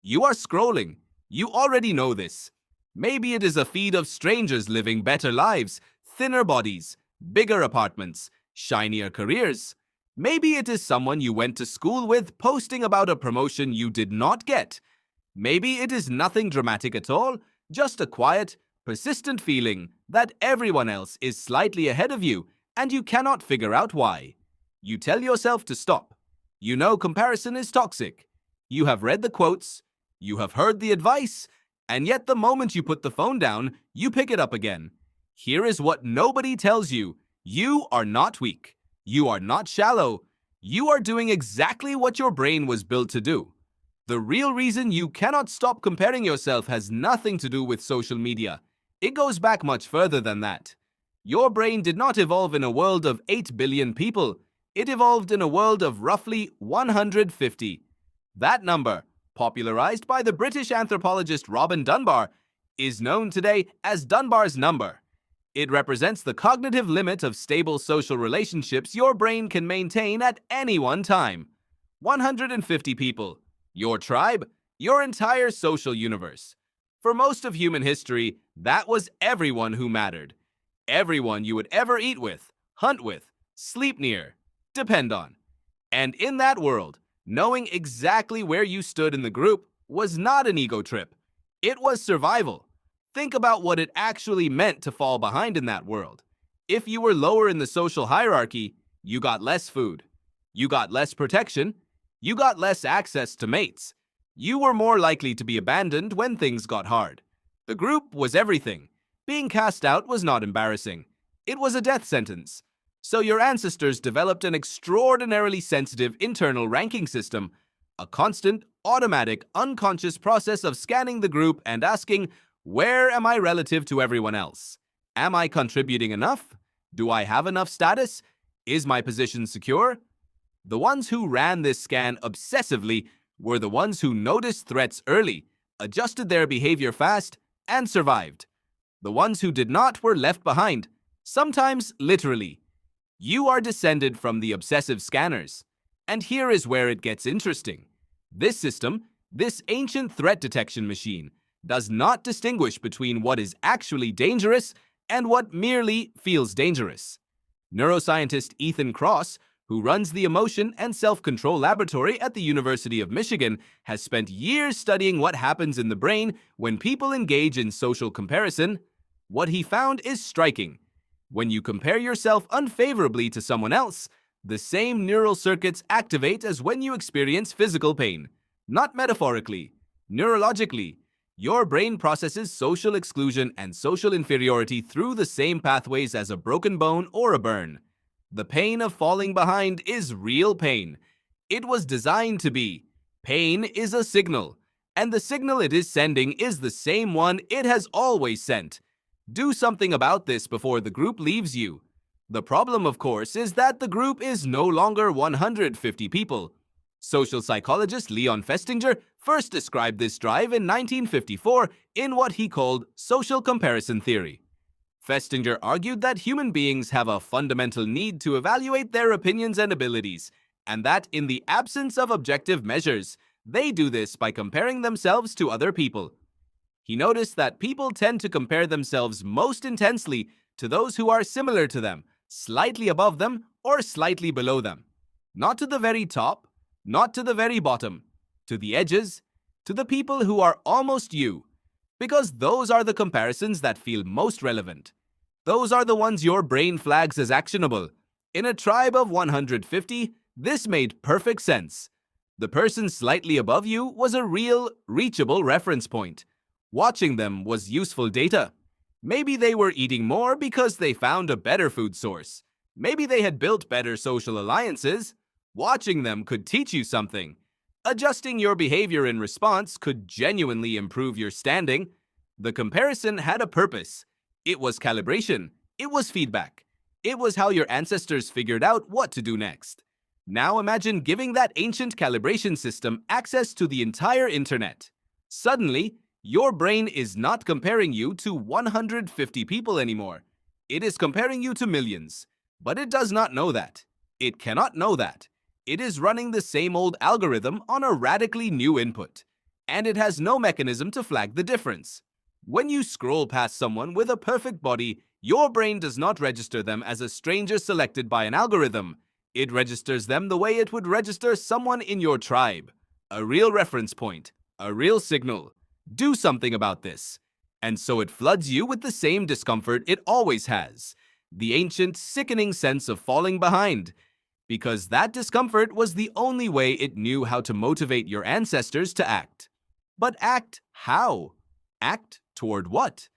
You are scrolling. You already know this. Maybe it is a feed of strangers living better lives, thinner bodies, bigger apartments, shinier careers. Maybe it is someone you went to school with posting about a promotion you did not get. Maybe it is nothing dramatic at all, just a quiet, persistent feeling that everyone else is slightly ahead of you and you cannot figure out why. You tell yourself to stop. You know comparison is toxic. You have read the quotes, you have heard the advice, and yet the moment you put the phone down, you pick it up again. Here is what nobody tells you. You are not weak. You are not shallow. You are doing exactly what your brain was built to do. The real reason you cannot stop comparing yourself has nothing to do with social media. It goes back much further than that. Your brain did not evolve in a world of 8 billion people. It evolved in a world of roughly 150. That number, popularized by the British anthropologist Robin Dunbar, is known today as Dunbar's number. It represents the cognitive limit of stable social relationships your brain can maintain at any one time. 150 people. Your tribe, your entire social universe. For most of human history, that was everyone who mattered. Everyone you would ever eat with, hunt with, sleep near, depend on. And in that world, knowing exactly where you stood in the group was not an ego trip. It was survival. Think about what it actually meant to fall behind in that world. If you were lower in the social hierarchy, you got less food. You got less protection. You got less access to mates. You were more likely to be abandoned when things got hard. The group was everything. Being cast out was not embarrassing. It was a death sentence. So your ancestors developed an extraordinarily sensitive internal ranking system, a constant, automatic, unconscious process of scanning the group and asking, where am I relative to everyone else? Am I contributing enough? Do I have enough status? Is my position secure? The ones who ran this scan obsessively were the ones who noticed threats early, adjusted their behavior fast, and survived. The ones who did not were left behind, sometimes literally. You are descended from the obsessive scanners. And here is where it gets interesting. This system, this ancient threat detection machine, does not distinguish between what is actually dangerous and what merely feels dangerous. Neuroscientist Ethan Kross, who runs the Emotion and Self-Control Laboratory at the University of Michigan, has spent years studying what happens in the brain when people engage in social comparison. What he found is striking. When you compare yourself unfavorably to someone else, the same neural circuits activate as when you experience physical pain. Not metaphorically, neurologically. Your brain processes social exclusion and social inferiority through the same pathways as a broken bone or a burn. The pain of falling behind is real pain. It was designed to be. Pain is a signal, and the signal it is sending is the same one it has always sent. Do something about this before the group leaves you. The problem, of course, is that the group is no longer 150 people. Social psychologist Leon Festinger first described this drive in 1954 in what he called social comparison theory. Festinger argued that human beings have a fundamental need to evaluate their opinions and abilities, and that in the absence of objective measures, they do this by comparing themselves to other people. He noticed that people tend to compare themselves most intensely to those who are similar to them, slightly above them, or slightly below them. Not to the very top, not to the very bottom, to the edges, to the people who are almost you, because those are the comparisons that feel most relevant. Those are the ones your brain flags as actionable. In a tribe of 150, this made perfect sense. The person slightly above you was a real, reachable reference point. Watching them was useful data. Maybe they were eating more because they found a better food source. Maybe they had built better social alliances. Watching them could teach you something. Adjusting your behavior in response could genuinely improve your standing. The comparison had a purpose. It was calibration. It was feedback. It was how your ancestors figured out what to do next. Now imagine giving that ancient calibration system access to the entire internet. Suddenly, your brain is not comparing you to 150 people anymore. It is comparing you to millions. But it does not know that. It cannot know that. It is running the same old algorithm on a radically new input. and it has no mechanism to flag the difference. When you scroll past someone with a perfect body, your brain does not register them as a stranger selected by an algorithm. It registers them the way it would register someone in your tribe. A real reference point, a real signal. Do something about this. And so it floods you with the same discomfort it always has. The ancient, sickening sense of falling behind. Because that discomfort was the only way it knew how to motivate your ancestors to act. But act how? Act toward what?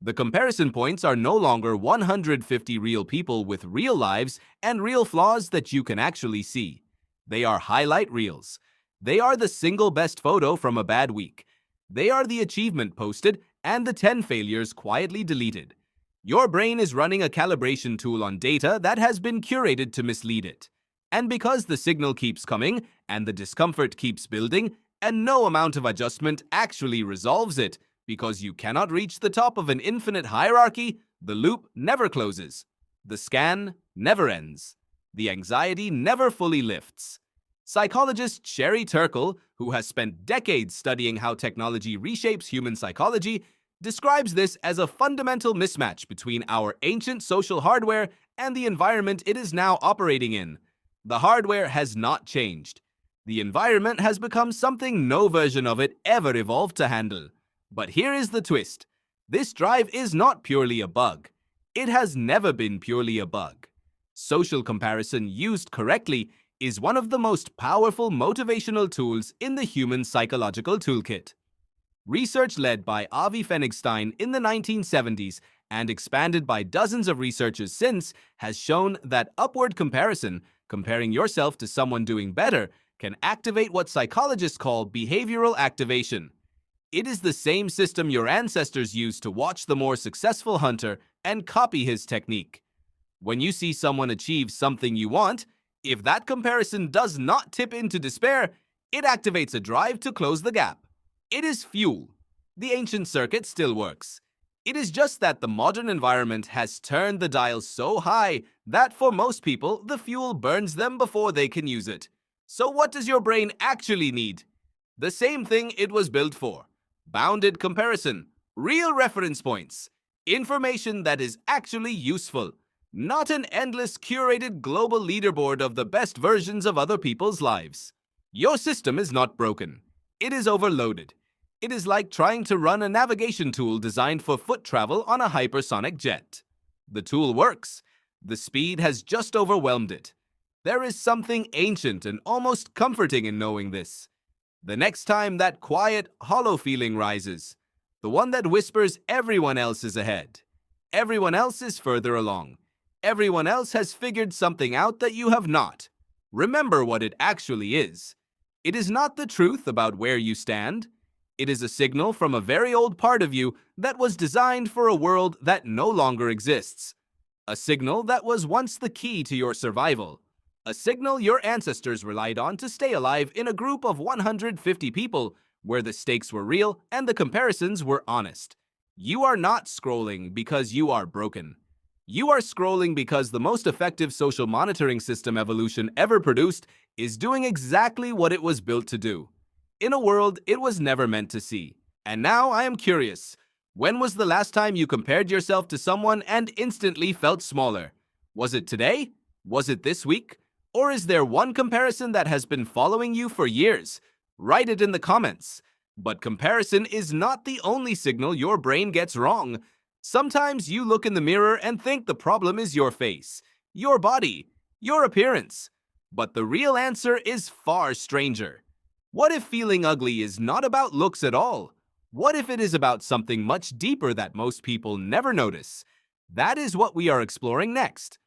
The comparison points are no longer 150 real people with real lives and real flaws that you can actually see. They are highlight reels. They are the single best photo from a bad week. They are the achievement posted and the 10 failures quietly deleted. Your brain is running a calibration tool on data that has been curated to mislead it. And because the signal keeps coming and the discomfort keeps building, and no amount of adjustment actually resolves it, because you cannot reach the top of an infinite hierarchy, the loop never closes. The scan never ends. The anxiety never fully lifts. Psychologist Sherry Turkle, who has spent decades studying how technology reshapes human psychology, describes this as a fundamental mismatch between our ancient social hardware and the environment it is now operating in. The hardware has not changed. The environment has become something no version of it ever evolved to handle. But here is the twist. This drive is not purely a bug. It has never been purely a bug. Social comparison used correctly is one of the most powerful motivational tools in the human psychological toolkit. Research led by Avi Fenigstein in the 1970s and expanded by dozens of researchers since has shown that upward comparison, comparing yourself to someone doing better, can activate what psychologists call behavioral activation. It is the same system your ancestors used to watch the more successful hunter and copy his technique. When you see someone achieve something you want, if that comparison does not tip into despair, it activates a drive to close the gap. It is fuel. The ancient circuit still works. It is just that the modern environment has turned the dial so high that for most people, the fuel burns them before they can use it. So what does your brain actually need? The same thing it was built for. Bounded comparison, real reference points, information that is actually useful, not an endless curated global leaderboard of the best versions of other people's lives. Your system is not broken. It is overloaded. It is like trying to run a navigation tool designed for foot travel on a hypersonic jet. The tool works. The speed has just overwhelmed it. There is something ancient and almost comforting in knowing this. The next time that quiet, hollow feeling rises, the one that whispers everyone else is ahead, everyone else is further along, everyone else has figured something out that you have not, remember what it actually is. It is not the truth about where you stand. It is a signal from a very old part of you that was designed for a world that no longer exists. A signal that was once the key to your survival. A signal your ancestors relied on to stay alive in a group of 150 people where the stakes were real and the comparisons were honest. You are not scrolling because you are broken. You are scrolling because the most effective social monitoring system evolution ever produced is doing exactly what it was built to do, in a world it was never meant to see. And now I am curious, when was the last time you compared yourself to someone and instantly felt smaller? Was it today? Was it this week? Or is there one comparison that has been following you for years? Write it in the comments. But comparison is not the only signal your brain gets wrong. Sometimes you look in the mirror and think the problem is your face, your body, your appearance. But the real answer is far stranger. What if feeling ugly is not about looks at all? What if it is about something much deeper that most people never notice? That is what we are exploring next.